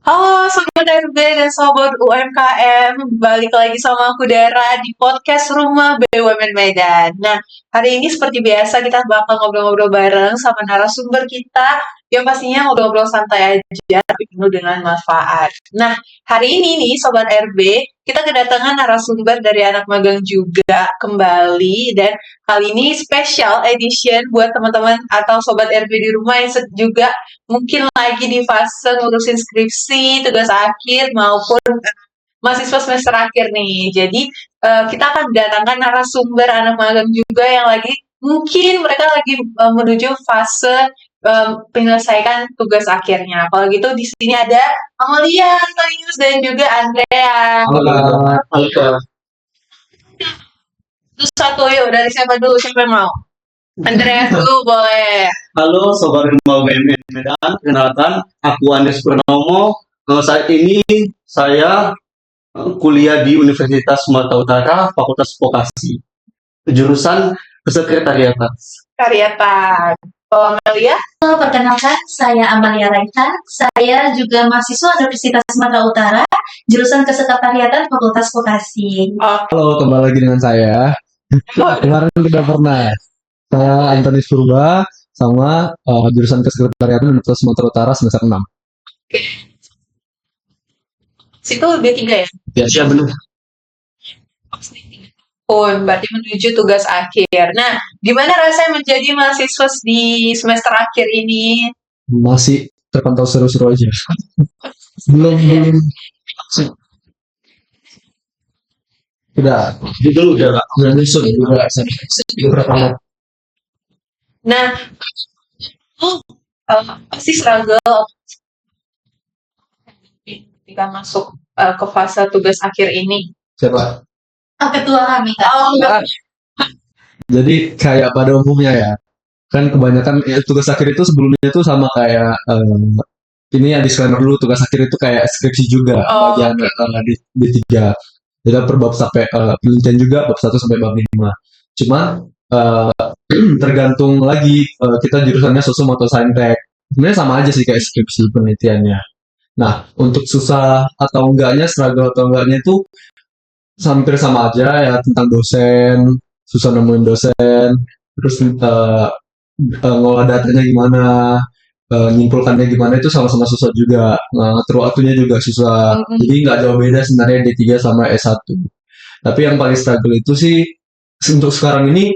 Halo Sobat RB dan Sobat UMKM, balik lagi sama aku Dara di podcast Rumah BUMN Medan. Nah, hari ini seperti biasa kita bakal ngobrol-ngobrol bareng sama narasumber kita yang pastinya ngobrol-ngobrol santai aja tapi penuh dengan manfaat. Nah, hari ini nih Sobat RB, kita kedatangan narasumber dari anak magang juga kembali dan kali ini special edition buat teman-teman atau Sobat RB di rumah yang juga mungkin lagi di fase ngurusin skripsi, tugas akhir maupun mahasiswa semester akhir nih. Jadi kita akan mendatangkan narasumber anak magang juga yang lagi mungkin mereka lagi menuju fase menyelesaikan tugas akhirnya. Kalau gitu di sini ada Amalia, Antonius dan juga Andrea. Halo, halo. Terus satu yuk dari siapa dulu? Siapa yang mau? Andrea dulu boleh. Halo Sobat Rumah BUMN Medan, kenalkan aku Andes Purnomo. Saat ini saya kuliah di Universitas Sumatera Utara, Fakultas Vokasi, jurusan Kesekretariatan. Karyatan. Kalau Amalia? Perkenalkan, saya Amalia Raihan. Saya juga mahasiswa Universitas Sumatera Utara, jurusan Kesekretariatan Fakultas Vokasi. Halo, kembali lagi dengan saya. Kemarin udah pernah. Saya Antonius Purba sama jurusan Kesekretariatan Universitas Sumatera Utara semester 6. Oke. Situ B3 ya? Ya, siap benar. Berarti menuju tugas akhir. Nah, gimana rasanya menjadi mahasiswa di semester akhir ini? Masih terpantau seru-seru aja. belum udah nyusun udah pertama. Nah, pasti struggle ketika masuk ke fase tugas akhir ini. Siapa? Ketua kami, Kak. enggak. Jadi kayak pada umumnya ya, kan kebanyakan tugas akhir itu sebelumnya itu sama kayak ini ya disclaimer dulu, tugas akhir itu kayak skripsi juga bagian di D3. Jadi per bab sampai penelitian juga bab 1 sampai bab 5. Cuma tergantung lagi kita jurusannya sosum atau saintek. Sebenarnya sama aja sih kayak skripsi penelitiannya. Nah, untuk susah atau enggaknya, struggle atau enggaknya itu hampir sama aja ya, tentang dosen, susah nemuin dosen, terus ngolah datanya gimana, nyimpulkannya gimana itu sama-sama susah juga. Ngatur waktunya juga susah. Jadi nggak jauh beda sebenarnya D3 sama S1. Tapi yang paling struggle itu sih untuk sekarang ini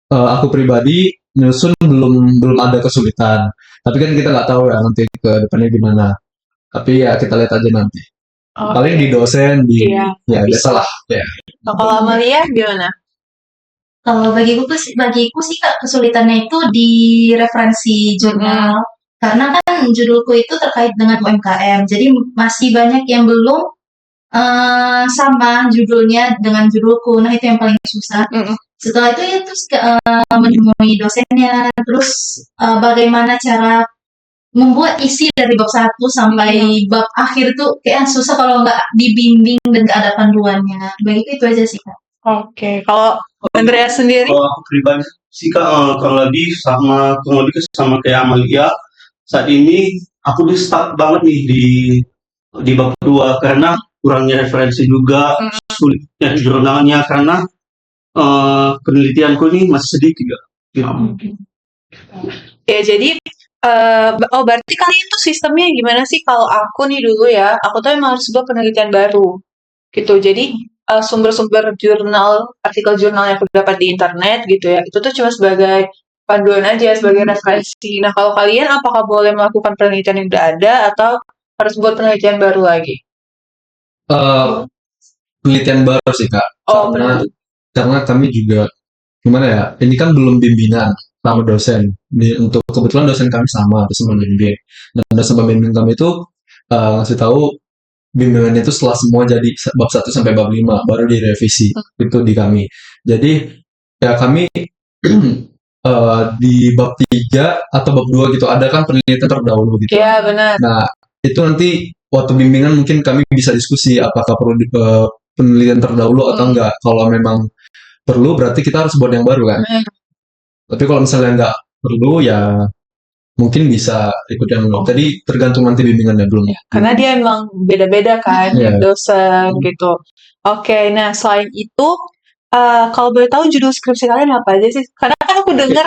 aku pribadi nyusun belum ada kesulitan. Tapi kan kita nggak tahu ya nanti ke depannya gimana. Tapi ya kita lihat aja nanti. Paling di dosen ya biasalah ya. Kalau Amalia gimana? Kalau bagiku sih Kak, kesulitannya itu di referensi jurnal. Karena kan judulku itu terkait dengan UMKM. Jadi masih banyak yang belum sama judulnya dengan judulku. Nah, itu yang paling susah. Setelah itu ya terus menemui dosennya, terus bagaimana cara membuat isi dari bab 1 sampai bab akhir tuh kayak susah kalau nggak dibimbing dan nggak ada panduannya. Begitu itu aja sih Kak. Oke, kalau Andrea sendiri? Kalau aku pribadi sih Kak, kurang lebih sama kayak Amalia. Saat ini aku di stuck banget nih di bab 2 karena kurangnya referensi juga, sulitnya jurnalnya karena penelitianku ini masih sedikit ya. Ya jadi berarti kalian tuh sistemnya gimana sih? Kalau aku nih dulu ya, aku tuh emang harus buat penelitian baru gitu. Jadi sumber-sumber jurnal, artikel jurnal yang aku dapat di internet gitu ya, itu tuh cuma sebagai panduan aja, sebagai referensi. Nah, kalau kalian apakah boleh melakukan penelitian yang udah ada atau harus buat penelitian baru lagi? Penelitian baru sih Kak. Karena kami juga gimana ya, ini kan belum bimbingan sama dosen. Untuk kebetulan dosen kami sama, dosen pembimbing. Dan dosen pembimbing kami itu ngasih tahu bimbingannya itu setelah semua jadi bab 1 sampai bab 5 baru direvisi. Itu di kami. Jadi ya kami di bab 3 atau bab 2 gitu ada kan penelitian terdahulu gitu. Iya, benar. Nah, itu nanti waktu bimbingan mungkin kami bisa diskusi apakah perlu penelitian terdahulu atau enggak. Kalau memang perlu berarti kita harus buat yang baru kan. Tapi kalau misalnya nggak perlu ya mungkin bisa ikut yang tadi tergantung nanti bimbingannya belum. Karena dia emang beda-beda kan, Iya. dosen gitu. Oke, nah selain itu, kalau boleh tahu judul skripsi kalian apa aja sih? Karena kan aku dengar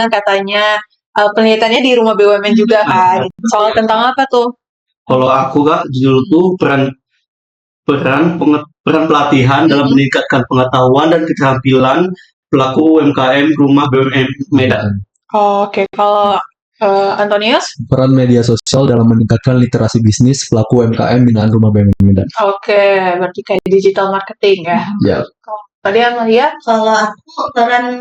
katanya penelitiannya di rumah BUMN juga kan. Soal tentang apa tuh? Kalau aku Kak, judul tuh peran pelatihan dalam meningkatkan pengetahuan dan keterampilan pelaku UMKM rumah BUMN Medan. Oke, kalau Antonius? Peran media sosial dalam meningkatkan literasi bisnis pelaku UMKM binaan rumah BUMN Medan. Oke, berarti kayak digital marketing ya. Ya. Tadi Amalia? Kalau aku peran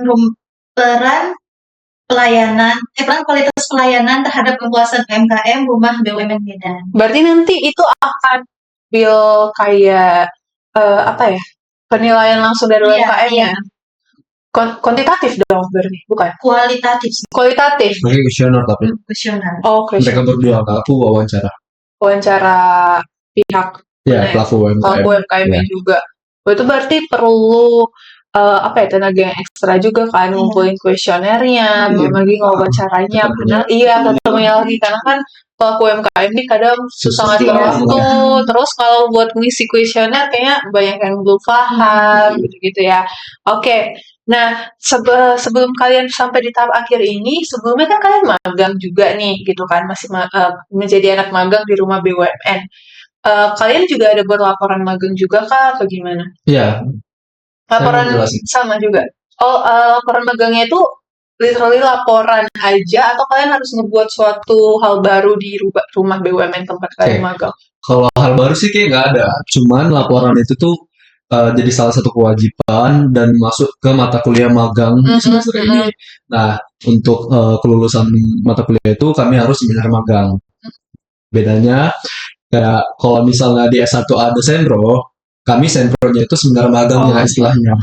kualitas pelayanan terhadap kepuasan UMKM rumah BUMN Medan. Berarti nanti itu akan kayak apa ya? Penilaian langsung dari UMKM ya? Kuantitatif dong berarti, bukan? Kualitatif. Mereka kuesioner tapi Kuesioner. Oh, mereka berdua, aku wawancara. Wawancara pihak Ya, pelaku UMKM. ya. Juga. Itu berarti perlu tenaga yang ekstra juga kan, ngumpulin kuesionernya, belum lagi wawancaranya, benar? Iya, ketemunya lagi karena kan pelaku UMKM ini kadang sangat waktu. Terus kalau buat ngisi kuesioner kayaknya banyak yang belum paham gitu ya. Oke. Nah, sebelum kalian sampai di tahap akhir ini, sebelumnya kan kalian magang juga nih, gitu kan, masih menjadi anak magang di rumah BUMN. Kalian juga ada buat laporan magang juga kah, atau gimana? Iya. Laporan sama juga. Oh, laporan magangnya itu literally laporan aja, atau kalian harus ngebuat suatu hal baru di rumah BUMN tempat kalian magang? Kalau hal baru sih kayak nggak ada. Cuman laporan itu tuh jadi salah satu kewajiban dan masuk ke mata kuliah magang semester ini. Nah, untuk kelulusan mata kuliah itu kami harus seminar magang. Bedanya kayak kalau misalnya di S1 ada senpro, kami senpronya itu seminar magangnya istilahnya.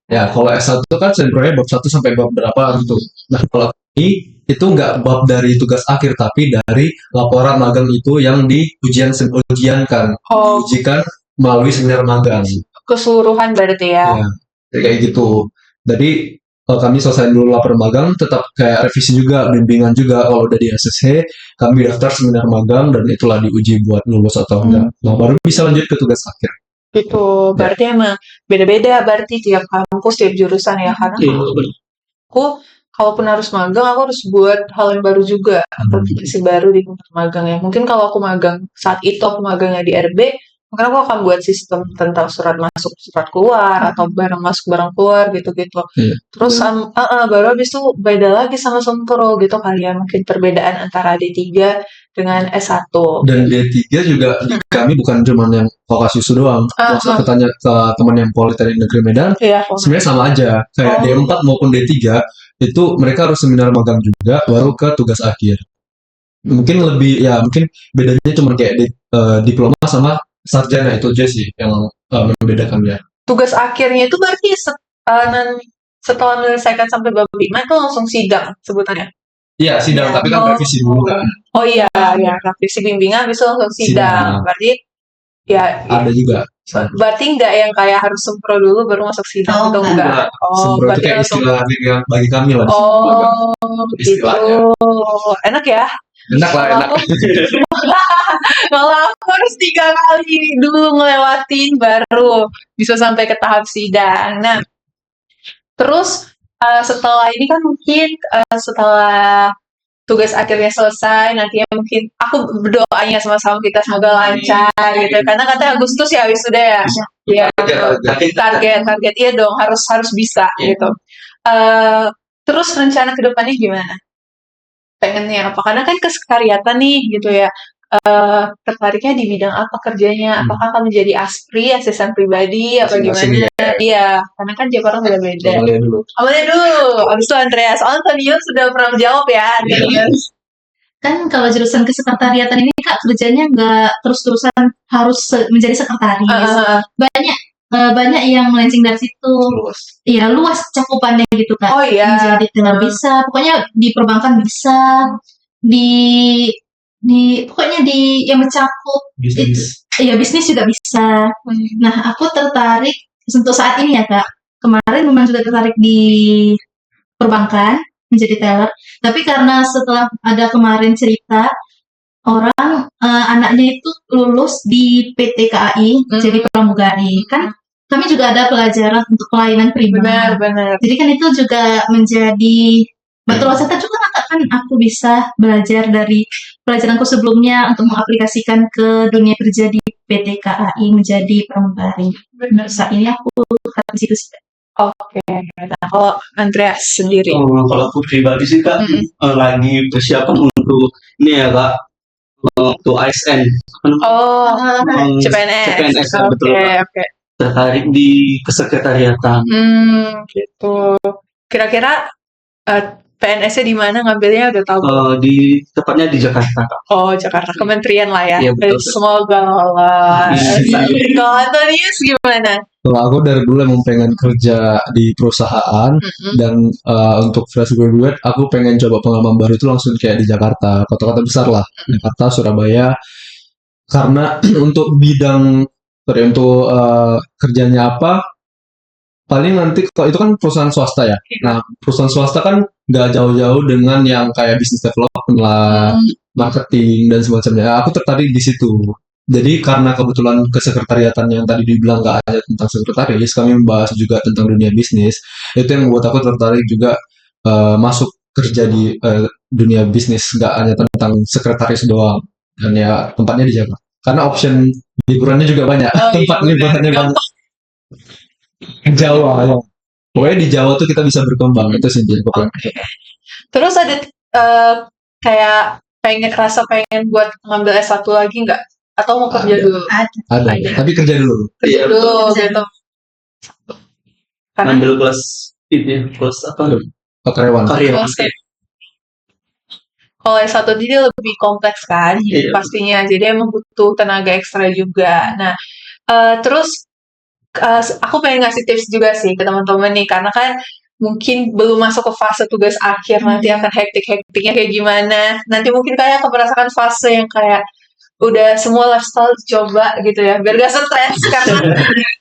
Ya, kalau S1 kan senpronya bab 1 sampai bab berapa gitu. Nah, kalau ini itu nggak bab dari tugas akhir, tapi dari laporan magang itu yang diujiankan, diujikan melalui seminar magang. Keseluruhan berarti ya? Ya, kayak gitu. Jadi kalau kami selesai dulu laporan magang, tetap kayak revisi juga, bimbingan juga. Kalau udah di SSC, kami daftar seminar magang dan itulah diuji buat lulus atau enggak. Nah, baru bisa lanjut ke tugas akhir. Gitu, berarti emang beda-beda berarti tiap kampus, tiap jurusan ya. Karena aku kalaupun harus magang, aku harus buat hal yang baru juga, aplikasi baru di tempat magang ya. Mungkin kalau aku magang saat itu aku magangnya di RB, mungkin aku akan buat sistem tentang surat masuk, surat keluar, atau barang masuk, barang keluar gitu-gitu. Terus baru habis itu beda lagi sama sempro gitu kali ya. Mungkin perbedaan antara D3 dengan S1. Dan D3 juga di kami bukan cuma yang Vokasiusu doang. Maksudnya tanya ke teman yang Politeknik Negeri Medan, sebenarnya sama aja. Kayak D4 maupun D3 itu mereka harus seminar magang juga, baru ke tugas akhir. Mungkin bedanya cuma kayak diploma sama sarjana, itu aja sih yang membedakannya. Tugas akhirnya itu berarti setelah menyelesaikan sampai bab 5 itu langsung sidang sebutannya? Iya, sidang, tapi kan revisi dulu kan. Oh iya, revisi bimbingan habis itu langsung sidang. Berarti ya ada juga. Berarti enggak yang kayak harus sempro dulu baru masuk sidang atau enggak? Sempro itu kayak istilah bagi kami lah. Gitu. Enak ya? Enak. Kalau aku harus 3 kali dulu ngelewatin baru bisa sampai ke tahap sidang. Nah, terus setelah ini kan mungkin setelah tugas akhirnya selesai, nantinya mungkin aku berdoanya sama-sama kita semoga lancar gitu. Karena katanya Agustus ya wisuda ya. Ya, target iya dong harus bisa gitu. Terus rencana kedepannya gimana? Pengennya apa? Karena kan kesekretariatan nih gitu ya. Tertariknya di bidang apa kerjanya? Apakah akan menjadi asisten pribadi apa gimana? Iya, karena kan tiap orang beda-beda. Amalia dulu. Abis itu Andreas. Antonius sudah pernah menjawab ya, Andreas. Kan kalau jurusan kesekretariatan ini Kak kerjanya nggak terus-terusan harus menjadi sekretaris. Banyak yang melenceng dari situ. Iya, luas cakupannya gitu Kak. Oh iya. Menjadi teller bisa, pokoknya di perbankan bisa, pokoknya di yang mencakup bisnis. Iya, bisnis juga bisa. Nah, aku tertarik untuk saat ini ya Kak. Kemarin memang sudah tertarik di perbankan, menjadi teller. Tapi karena setelah ada kemarin cerita orang anaknya itu lulus di PT KAI jadi pramugari, kan kami juga ada pelajaran untuk pelayanan pribadi. Benar. Jadi kan itu juga menjadi batu loncatan juga kan aku bisa belajar dari pelajaranku sebelumnya untuk mengaplikasikan ke dunia kerja di PT KAI menjadi pramugari. Benar. Saat ini aku di situ sih. Oke. Nah, kalau Andreas sendiri. Kalau aku pribadi sih Kak, lagi persiapan untuk ini ya Kak, untuk ASN. CPNS. CPNS ya, betul Kak. Oke. Tertarik di kesekretariatan. Gitu. Kira-kira PNS-nya di mana ngambilnya udah tahu? Tepatnya di Jakarta Kak. Jakarta. Kementerian lah ya. Iya, betul. Semoga lolos. Kalau Antonius gimana? Kalau aku dari dulu emang pengen kerja di perusahaan dan untuk fresh graduate aku pengen coba pengalaman baru itu langsung kayak di Jakarta, kota-kota besar lah, Jakarta, Surabaya. Karena untuk kerjanya apa, paling nanti kalau itu kan perusahaan swasta ya. Nah, perusahaan swasta kan nggak jauh-jauh dengan yang kayak business development lah, marketing dan semacamnya. Aku tertarik di situ. Jadi karena kebetulan kesekretariatan yang tadi dibilang nggak hanya tentang sekretaris, kami membahas juga tentang dunia bisnis. Itu yang membuat aku tertarik juga masuk kerja di dunia bisnis, nggak hanya tentang sekretaris doang. Dan ya tempatnya di Jakarta. Karena option liburannya juga banyak. Tempat liburannya banyak. Jawa ya. Pokoknya di Jawa tuh kita bisa berkembang. Itu sih pokoknya. Terus ada kayak pengen buat ngambil S1 lagi nggak? Atau mau kerja dulu? Ada. Tapi kerja dulu. Kerja dulu gitu. Karena Ambil kelas kelas apa? Karyawan. kalau S1 dia lebih kompleks kan, pastinya. Jadi emang butuh tenaga ekstra juga. Nah, terus aku pengen ngasih tips juga sih ke teman-teman nih, karena kan mungkin belum masuk ke fase tugas akhir, nanti akan hektik-hektiknya kayak gimana. Nanti mungkin kalian akan merasakan fase yang kayak udah semua lifestyle coba gitu ya, biar gak stres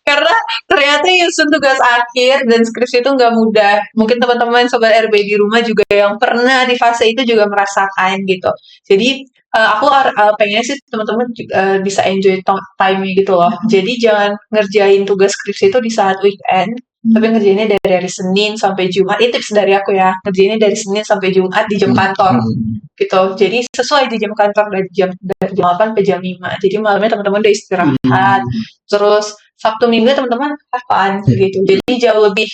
karena ternyata nyusun tugas akhir dan skripsi itu nggak mudah. Mungkin teman-teman sobat RB di rumah juga yang pernah di fase itu juga merasakan gitu. Jadi aku pengen sih teman-teman bisa enjoy time-nya gitu loh. Jadi jangan ngerjain tugas skripsi itu di saat weekend, tapi ngerjainnya dari hari Senin sampai Jumat. Ini tips dari aku ya, ngerjainnya dari Senin sampai Jumat di jam kantor gitu. Jadi sesuai di jam kantor dari jam 8 ke jam 5. Jadi malamnya teman-teman udah istirahat. Terus Sabtu Minggu teman-teman kapan gitu. Jadi jauh lebih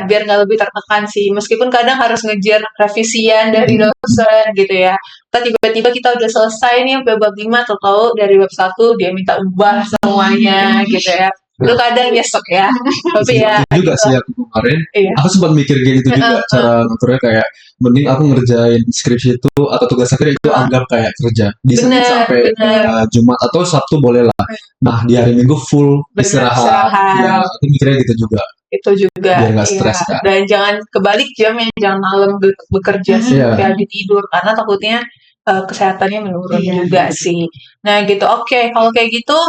biar nggak lebih tertekan sih. Meskipun kadang harus ngejar revisian dari dosen gitu ya. Tiba-tiba kita udah selesai nih sampai bab 5, tahu dari bab 1 dia minta ubah semuanya gitu ya. Itu kadang nyesek ya. Tapi ya juga sih aku kemarin. Aku sempat mikir kayak gitu juga, cara ngaturnya kayak mending aku ngerjain skripsi itu atau tugas akhir itu anggap kayak kerja. Di Senin sampai Jumat atau Sabtu boleh lah. Nah, di hari Minggu full istirahat. Ya, aku mikirnya gitu juga. Itu juga. Biar nggak stres kan. Dan jangan kebalik jamnya, jangan malam bekerja sampai habis tidur, karena takutnya kesehatannya menurun juga sih. Nah gitu. Oke, kalau kayak gitu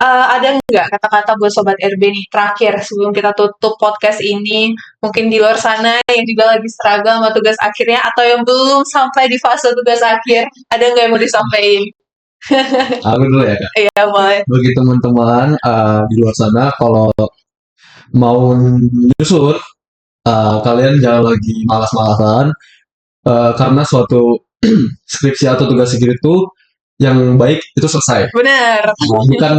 ada nggak kata-kata buat sobat RB nih terakhir sebelum kita tutup podcast ini? Mungkin di luar sana yang juga lagi struggle sama tugas akhirnya atau yang belum sampai di fase tugas akhir, ada nggak yang mau disampaikan? Aku dulu ya Kak. Iya boleh. Bagi teman-teman di luar sana, kalau mau nyusun, kalian jangan lagi malas-malasan, karena suatu skripsi atau tugas akhir itu yang baik itu selesai. Benar. Bukan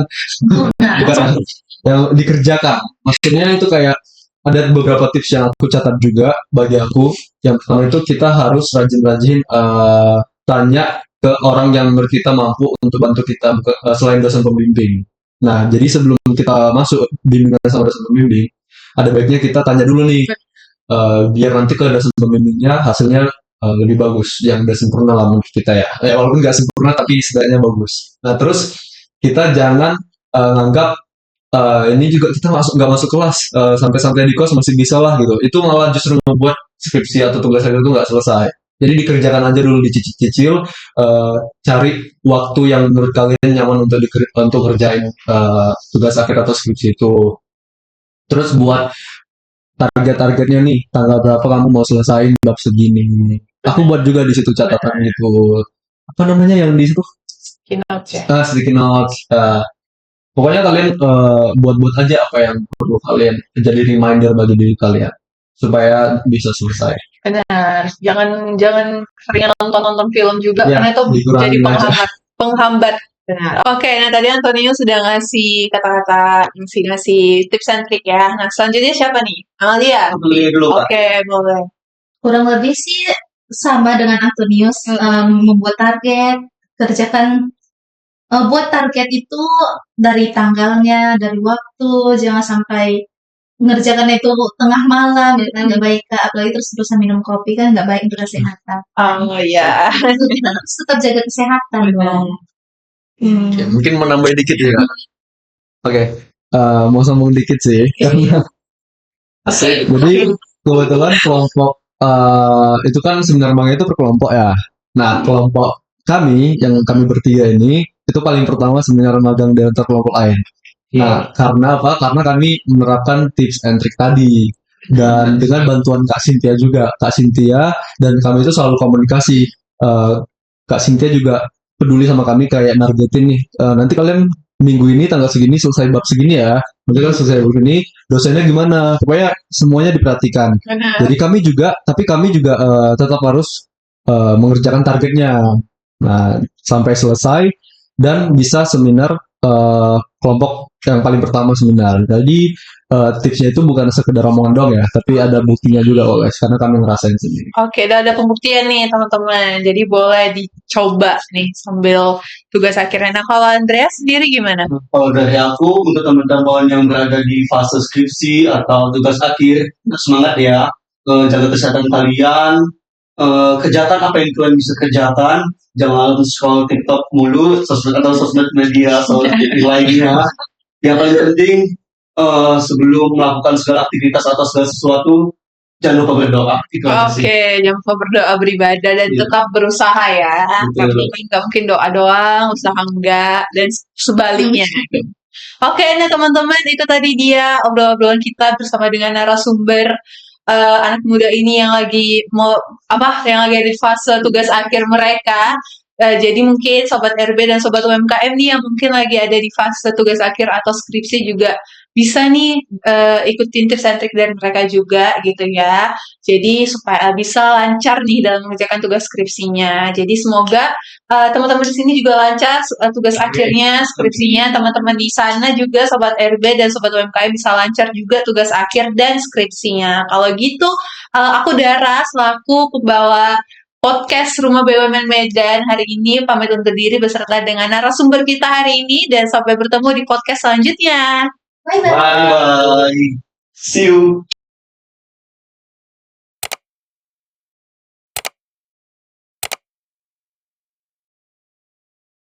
yang dikerjakan. Maksudnya itu kayak ada beberapa tips yang aku catat juga bagi aku. Yang pertama itu kita harus rajin-rajin tanya ke orang yang menurut kita mampu untuk bantu kita selain dosen pembimbing. Nah, jadi sebelum kita masuk bimbingan sama dosen pembimbing, ada baiknya kita tanya dulu nih, biar nanti ke dosen pembimbingnya hasilnya lebih bagus yang udah sempurna lah menurut kita ya. Walaupun nggak sempurna tapi setidaknya bagus. Nah terus kita jangan nganggap ini juga kita nggak masuk kelas, sampai di kos masih bisa lah gitu. Itu malah justru membuat skripsi atau tugas akhir itu nggak selesai. Jadi dikerjakan aja dulu, dicicil, cari waktu yang menurut kalian nyaman untuk kerjain tugas akhir atau skripsi itu. Terus buat target-targetnya nih, tanggal berapa kamu mau selesaiin bab segini. Aku buat juga di situ catatan gitu. Apa namanya yang di situ? Keynote ya. Sticky notes. Pokoknya kalian buat-buat aja apa yang perlu kalian jadi reminder bagi diri kalian supaya bisa selesai. Benar. Jangan sering nonton film juga Ya, karena itu jadi dikurangin aja. penghambat. Benar. Oke, nah tadi Antonio sudah ngasih kata-kata, ngasih tips and trick ya. Nah, selanjutnya siapa nih? Amalia. Amalia dulu, Kak. Oke, boleh. Kurang lebih sih sama dengan Antonius, membuat target, kerjakan buat target itu dari tanggalnya, dari waktu, jangan sampai mengerjakan itu tengah malam, gitu kan nggak baik, Kak. Apalagi terus-terusan minum kopi kan nggak baik untuk kesehatan. Oh iya. Harus tetap jaga kesehatan dong. Oke, mungkin menambah dikit ya. Oke, mau sombong dikit sih. Karena jadi kebetulan kelompok itu kan seminar manga itu per kelompok ya. Nah, kelompok kami yang kami bertiga ini itu paling pertama seminar magang di antar kelompok lain. Nah, karena apa? Karena kami menerapkan tips and trick tadi dan dengan bantuan Kak Cynthia juga. Kak Cynthia dan kami itu selalu komunikasi. Kak Cynthia juga peduli sama kami kayak nargetin nih. Nanti kalian minggu ini tanggal segini selesai bab segini ya. Nanti kan selesai bab ini dosennya gimana? Pokoknya semuanya diperhatikan. Benar. Jadi kami juga tetap harus mengerjakan targetnya. Nah, sampai selesai dan bisa seminar kelompok yang paling pertama seminar. Jadi tipsnya itu bukan sekedar omongan doang ya, tapi ada buktinya juga guys, karena kami ngerasain sendiri. Oke, udah ada pembuktian nih teman-teman. Jadi boleh dicoba nih sambil tugas akhirnya. Nah, kalau Andrea sendiri gimana? Kalau dari aku, untuk teman-teman yang berada di fase skripsi atau tugas akhir, semangat ya. Jaga kesehatan kalian, kerjakan apa yang kalian bisa kerjakan, jangan scroll TikTok mulu, sosmed media lainnya. Yang paling penting, sebelum melakukan segala aktivitas atau segala sesuatu, jangan lupa berdoa. Itu aja sih. Oke, jangan lupa berdoa, beribadah, dan Iya. tetap berusaha ya. Betul. Tapi nggak mungkin doa doang, usaha enggak, dan sebaliknya. Oke, nah teman-teman, itu tadi dia obrolan-obrolan kita bersama dengan narasumber anak muda ini yang lagi yang lagi di fase tugas akhir mereka. Jadi mungkin Sobat RB dan Sobat UMKM nih yang mungkin lagi ada di fase tugas akhir atau skripsi juga bisa nih ikutin tips and trick dari mereka juga gitu ya. Jadi supaya bisa lancar nih dalam mengerjakan tugas skripsinya. Jadi semoga teman-teman di sini juga lancar tugas akhirnya, skripsinya. Teman-teman di sana juga Sobat RB dan Sobat UMKM bisa lancar juga tugas akhir dan skripsinya. Kalau gitu, aku Dara selaku pembawa podcast Rumah BUMN Medan hari ini pamit undur diri beserta dengan narasumber kita hari ini dan sampai bertemu di podcast selanjutnya. Bye-bye. Bye bye. See you.